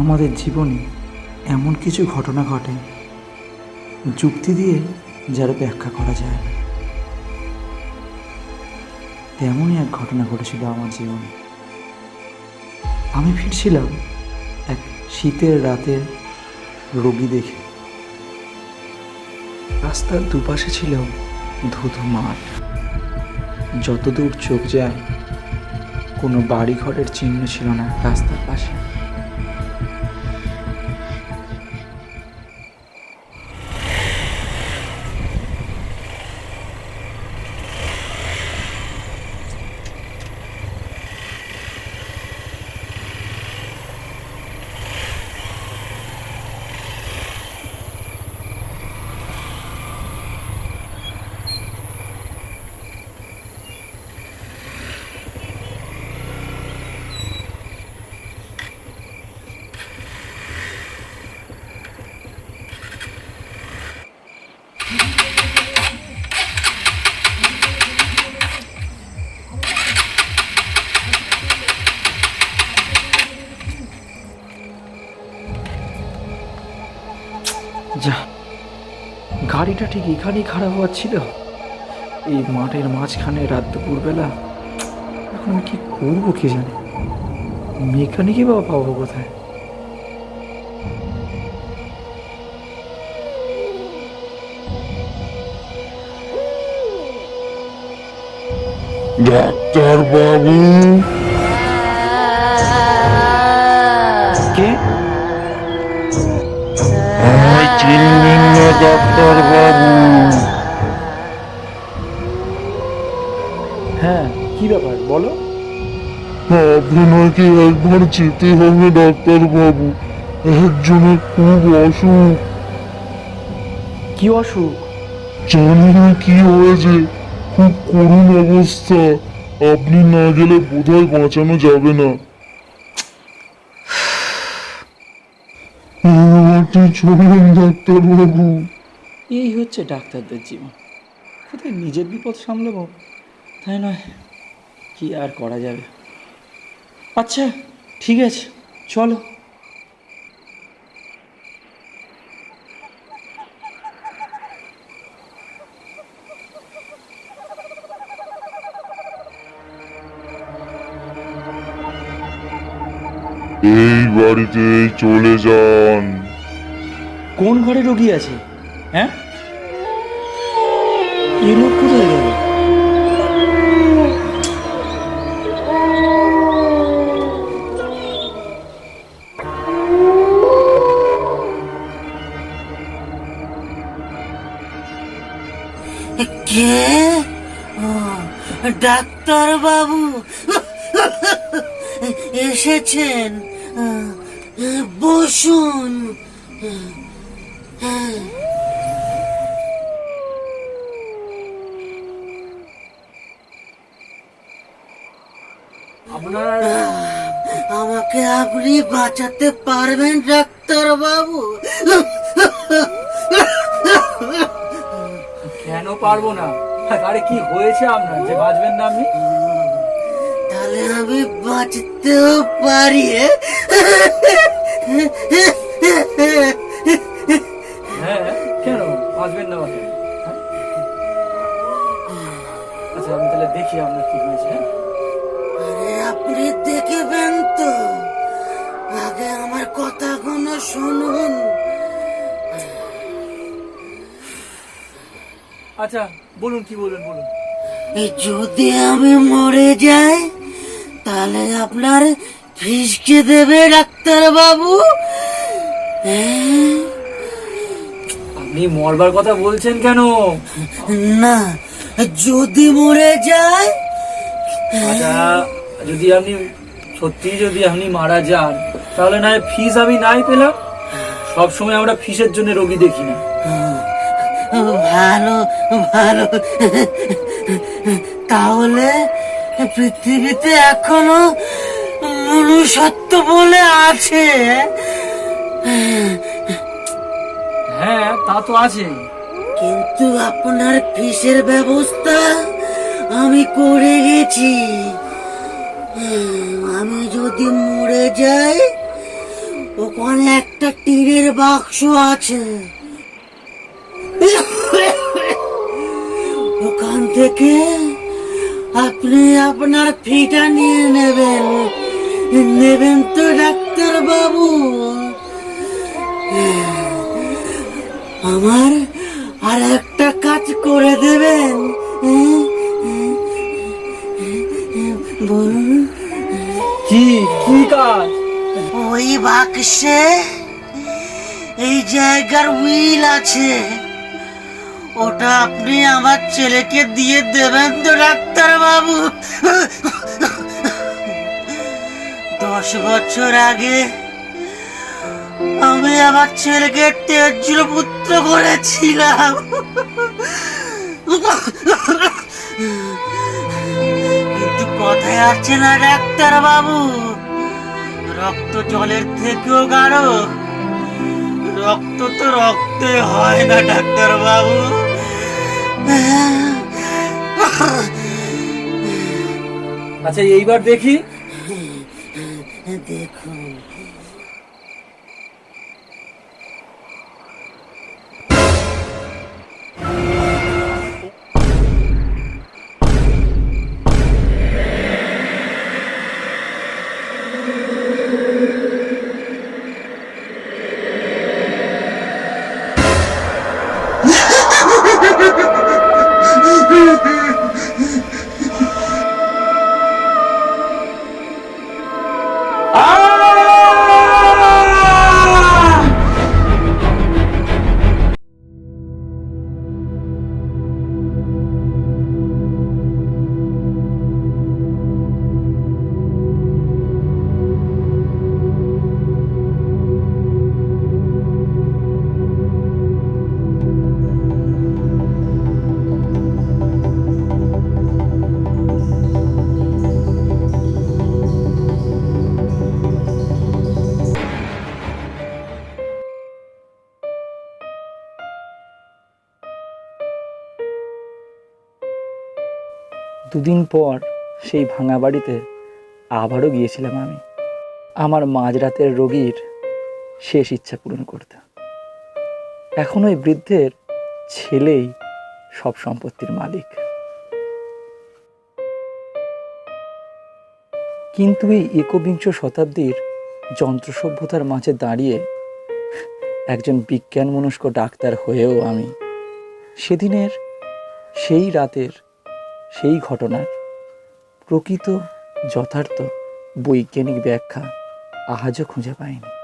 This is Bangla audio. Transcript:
আমাদের জীবনে এমন কিছু ঘটনা ঘটে যুক্তি দিয়ে যারা ব্যাখ্যা করা যায় না। তেমনই এক ঘটনা ঘটেছিল আমার জীবনে। আমি ফিরছিলাম এক শীতের রাতের রোগী দেখে। রাস্তার দুপাশে ছিল ধুধু মাঠ, যতদূর চোখ যায় কোনো বাড়ি ঘরের চিহ্ন ছিল না রাস্তার পাশে। যা, গাড়িটা ঠিক এখানেই খারাপ হওয়ার ছিল, এই মাঠের মাঝখানে রাত দুপুরবেলা। এখন আমি কি করবো কে জানে, মেকানিকই বা পাবো কোথায়? ডাক্তার বাবু, কে? আমায় চিনলেন না ডাক্তার বাবু? হ্যাঁ, কি ব্যাপার বলো। আপনাকে একবার যেতে হবে ডাক্তার বাবু, একজনের খুব অসুখ। কি অসুখ? জানি না কি হয়েছে, খুব করুণ অবস্থা। আপনি না গেলে বোধহয় বাঁচানো যাবে না। আপনি চলুন ডাক্তার বাবু। এই হচ্ছে ডাক্তারদের জীবন, কোথায় নিজের বিপদ সামলাবো তাই নয়, কি আর করা যাবে। আচ্ছা ঠিক আছে, চলো। এই বাড়িতেই চলে যান। কোন ঘরে রোগী আছে? হ্যাঁ, এই লোক কোথায় গেল? কে? ও, ডাক্তার বাবু এসেছেন, বসুন। আমাকে আপনি বাঁচাতে পারবেন ডাক্তার বাবু? কেন পারবো না? আরে কি হয়েছে আপনার যে বাঁচবেন না আপনি? তাহলে আমি বাঁচতেও পারি। হ্যাঁ, কেন বাঁচবেন না বাঁচবেন? আচ্ছা আমি তাহলে দেখি আপনার কি হয়েছে। আরে আপনি দেখবেন তো, আগে আমার কথাগুলো শুনুন। আচ্ছা বলুন, কি বলুন বলুন। যদি আমি মরে যাই তাহলে আপনার ফিসকে দেবে ডাক্তার বাবু? আপনি মরবার কথা বলছেন কেন? না, যদি মরে যায়। আচ্ছা যদি আপনি সত্যি যদি আপনি মারা যান তাহলে না ফিস আমি নাই পেলাম। সবসময় আমরা ফিসের জন্য রোগী দেখি না। ভালো ভালো, তাহলে পৃথিবীতে এখনো মনুষ্যত্ব বলে আছে। হ্যাঁ তা তো আছে, কিন্তু আপনার ফিসের ব্যবস্থা আমি করে গেছি। আমি যদি মরে যাই ওখানে একটা টিনের বাক্স আছে, ওখান থেকে আপনি আপনার ফিটা নিয়ে নেবেন। নেবেন তো ডাক্তার বাবু? আমার আর একটা কাজ করে দেবেন। বলুন। কি কি কাজ? ওই বাক্সে এই জায়গার উইল আছে, ওটা আপনি আমার ছেলেকে দিয়ে দেবেন তো ডাক্তার বাবু? 10 বছর আগে আমি আমার ছেলেকে তেজ্য পুত্র করেছিলাম। কিন্তু কথায় আছে না ডাক্তার বাবু, রক্ত জলের থেকেও গাঢ়। রক্ত তো রক্তে হয় না ডাক্তার বাবু। আচ্ছা এইবার দেখি। দেখুন। দুদিন পর সেই ভাঙা বাড়িতে আবারও গিয়েছিলাম আমি আমার মাঝরাতের রোগীর শেষ ইচ্ছা পূরণ করতে। এখন ওই বৃদ্ধের ছেলেই সব সম্পত্তির মালিক। কিন্তু এই একবিংশ শতাব্দীর যন্ত্র সভ্যতার মাঝে দাঁড়িয়ে একজন বিজ্ঞান মনস্ক ডাক্তার হয়েও আমি সেদিনের সেই রাতের সেই ঘটনার প্রকৃত যথার্থ বৈজ্ঞানিক ব্যাখ্যা আজও খুঁজে পাইনি।